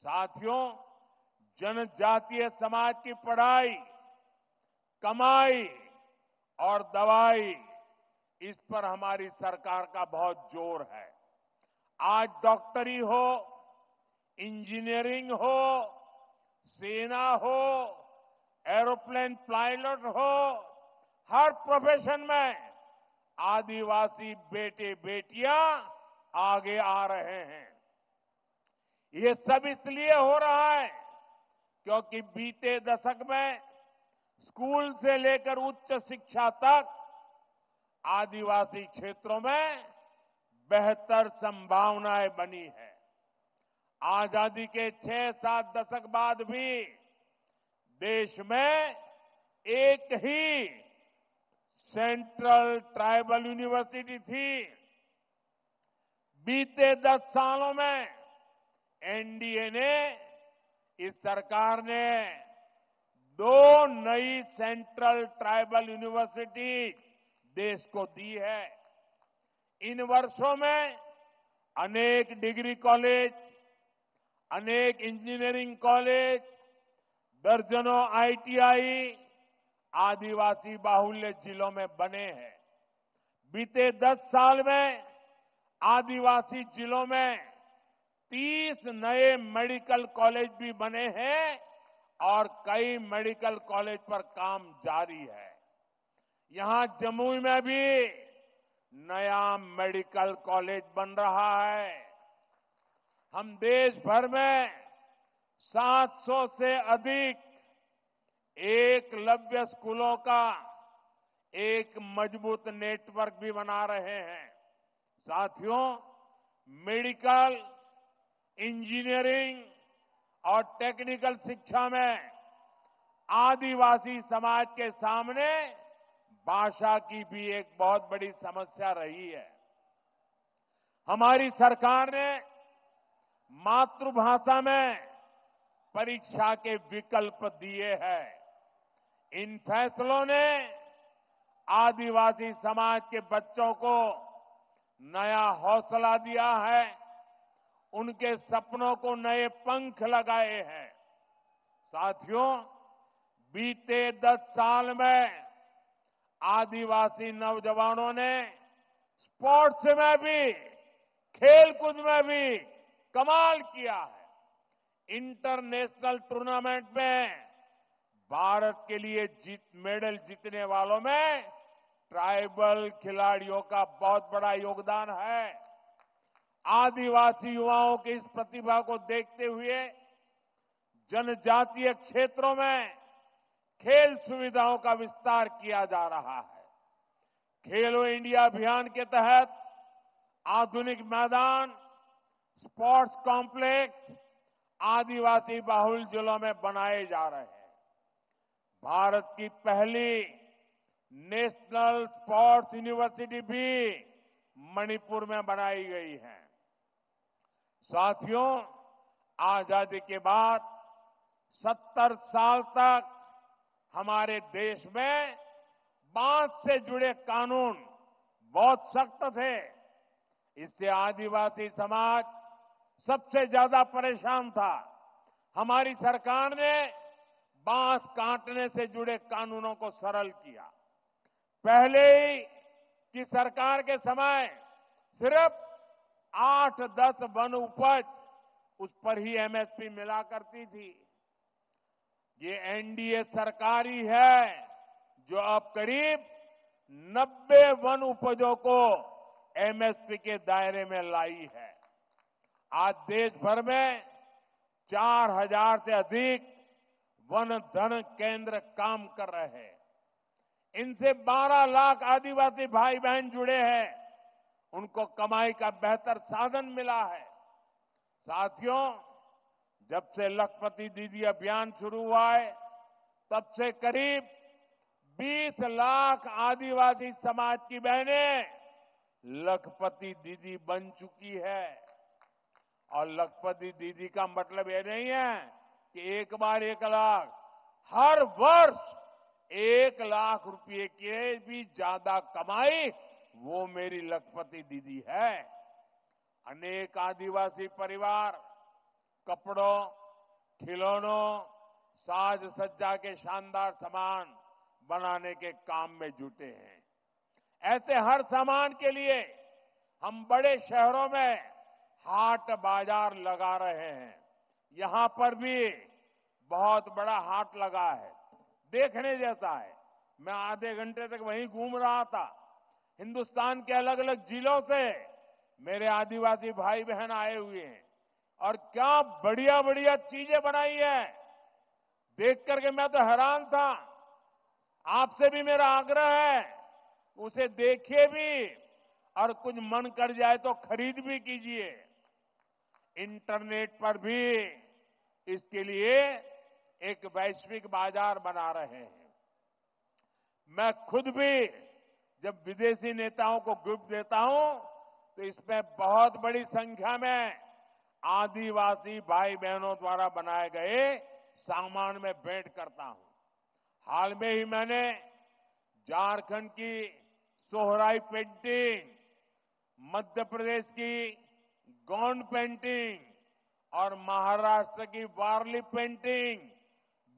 साथियों, जनजातीय समाज की पढ़ाई, कमाई और दवाई, इस पर हमारी सरकार का बहुत जोर है। आज डॉक्टरी हो, इंजीनियरिंग हो, सेना हो, एरोप्लेन पायलट हो, हर प्रोफेशन में आदिवासी बेटे बेटियां आगे आ रहे हैं। ये सब इसलिए हो रहा है क्योंकि बीते दशक में स्कूल से लेकर उच्च शिक्षा तक आदिवासी क्षेत्रों में बेहतर संभावनाएं बनी है। आजादी के 6-7 दशक बाद भी देश में एक ही सेंट्रल ट्राइबल यूनिवर्सिटी थी। बीते 10 सालों में एनडीए ने, इस सरकार ने 2 नई सेंट्रल ट्राइबल यूनिवर्सिटी देश को दी है। इन वर्षों में अनेक डिग्री कॉलेज, अनेक इंजीनियरिंग कॉलेज, दर्जनों आईटीआई आदिवासी बाहुल्य जिलों में बने हैं। बीते 10 साल में आदिवासी जिलों में 30 नए मेडिकल कॉलेज भी बने हैं और कई मेडिकल कॉलेज पर काम जारी है। यहां जमुई में भी नया मेडिकल कॉलेज बन रहा है। हम देश भर में 700 से अधिक एकलव्य स्कूलों का एक मजबूत नेटवर्क भी बना रहे हैं। साथियों, मेडिकल, इंजीनियरिंग और टेक्निकल शिक्षा में आदिवासी समाज के सामने भाषा की भी एक बहुत बड़ी समस्या रही है। हमारी सरकार ने मातृभाषा में परीक्षा के विकल्प दिए हैं। इन फैसलों ने आदिवासी समाज के बच्चों को नया हौसला दिया है, उनके सपनों को नए पंख लगाए हैं। साथियों, बीते 10 साल में आदिवासी नौजवानों ने स्पोर्ट्स में भी, खेलकूद में भी कमाल किया है। इंटरनेशनल टूर्नामेंट में भारत के लिए मेडल जीतने वालों में ट्राइबल खिलाड़ियों का बहुत बड़ा योगदान है। आदिवासी युवाओं की इस प्रतिभा को देखते हुए जनजातीय क्षेत्रों में खेल सुविधाओं का विस्तार किया जा रहा है। खेलो इंडिया अभियान के तहत आधुनिक मैदान, स्पोर्ट्स कॉम्प्लेक्स आदिवासी बाहुल जिलों में बनाए जा रहे हैं। भारत की पहली नेशनल स्पोर्ट्स यूनिवर्सिटी भी मणिपुर में बनाई गई है। साथियों, आजादी के बाद 70 साल तक हमारे देश में बांस से जुड़े कानून बहुत सख्त थे। इससे आदिवासी समाज सबसे ज्यादा परेशान था। हमारी सरकार ने बांस काटने से जुड़े कानूनों को सरल किया। पहले ही की सरकार के समय सिर्फ 8-10 वन उपज, उस पर ही एमएसपी मिला करती थी। ये एनडीए सरकार ही है जो अब करीब 90 वन उपजों को एमएसपी के दायरे में लाई है। आज देश भर में 4000 से अधिक वन धन केंद्र काम कर रहे हैं। इनसे 12 लाख आदिवासी भाई बहन जुड़े हैं। उनको कमाई का बेहतर साधन मिला है। साथियों, जब से लखपति दीदी अभियान शुरू हुआ है, तब से करीब 20 लाख आदिवासी समाज की बहनें लखपति दीदी बन चुकी है। और लखपति दीदी का मतलब ये नहीं है कि एक बार 1 लाख, हर वर्ष 1 लाख रुपए के भी ज्यादा कमाई वो मेरी लखपति दीदी है। अनेक आदिवासी परिवार कपड़ों, खिलौनों, साज सज्जा के शानदार सामान बनाने के काम में जुटे हैं। ऐसे हर सामान के लिए हम बड़े शहरों में हाट बाजार लगा रहे हैं। यहां पर भी बहुत बड़ा हाट लगा है, देखने जैसा है। मैं आधे घंटे तक वहीं घूम रहा था। हिंदुस्तान के अलग अलग जिलों से मेरे आदिवासी भाई बहन आए हुए हैं और क्या बढ़िया बढ़िया चीजें बनाई है। देख करके मैं तो हैरान था। आपसे भी मेरा आग्रह है, उसे देखिए भी और कुछ मन कर जाए तो खरीद भी कीजिए। इंटरनेट पर भी इसके लिए एक वैश्विक बाजार बना रहे हैं। मैं खुद भी जब विदेशी नेताओं को गिफ्ट देता हूं तो इसमें बहुत बड़ी संख्या में आदिवासी भाई बहनों द्वारा बनाए गए सामान में भेंट करता हूं। हाल में ही मैंने झारखंड की सोहराई पेंटिंग, मध्य प्रदेश की गोंड पेंटिंग और महाराष्ट्र की वारली पेंटिंग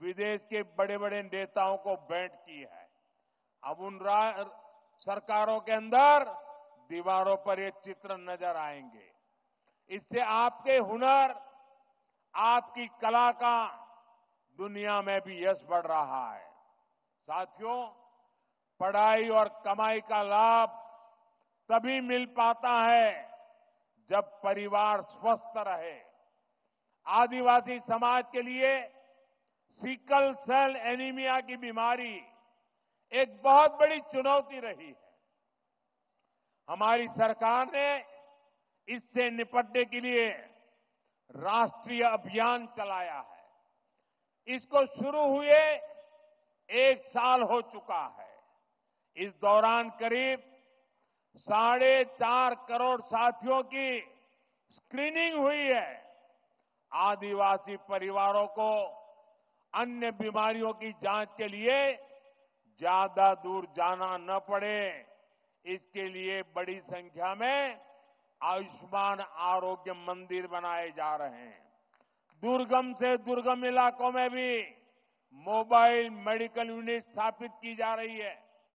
विदेश के बड़े बड़े नेताओं को भेंट की है। अब उन सरकारों के अंदर दीवारों पर ये चित्र नजर आएंगे। इससे आपके हुनर, आपकी कला का दुनिया में भी यश बढ़ रहा है। साथियों, पढ़ाई और कमाई का लाभ तभी मिल पाता है जब परिवार स्वस्थ रहे। आदिवासी समाज के लिए सिकल सेल एनीमिया की बीमारी एक बहुत बड़ी चुनौती रही है। हमारी सरकार ने इससे निपटने के लिए राष्ट्रीय अभियान चलाया है। इसको शुरू हुए 1 साल हो चुका है। इस दौरान करीब 4.5 करोड़ साथियों की स्क्रीनिंग हुई है। आदिवासी परिवारों को अन्य बीमारियों की जांच के लिए ज्यादा दूर जाना न पड़े, इसके लिए बड़ी संख्या में आयुष्मान आरोग्य मंदिर बनाए जा रहे हैं। दुर्गम से दुर्गम इलाकों में भी मोबाइल मेडिकल यूनिट स्थापित की जा रही है।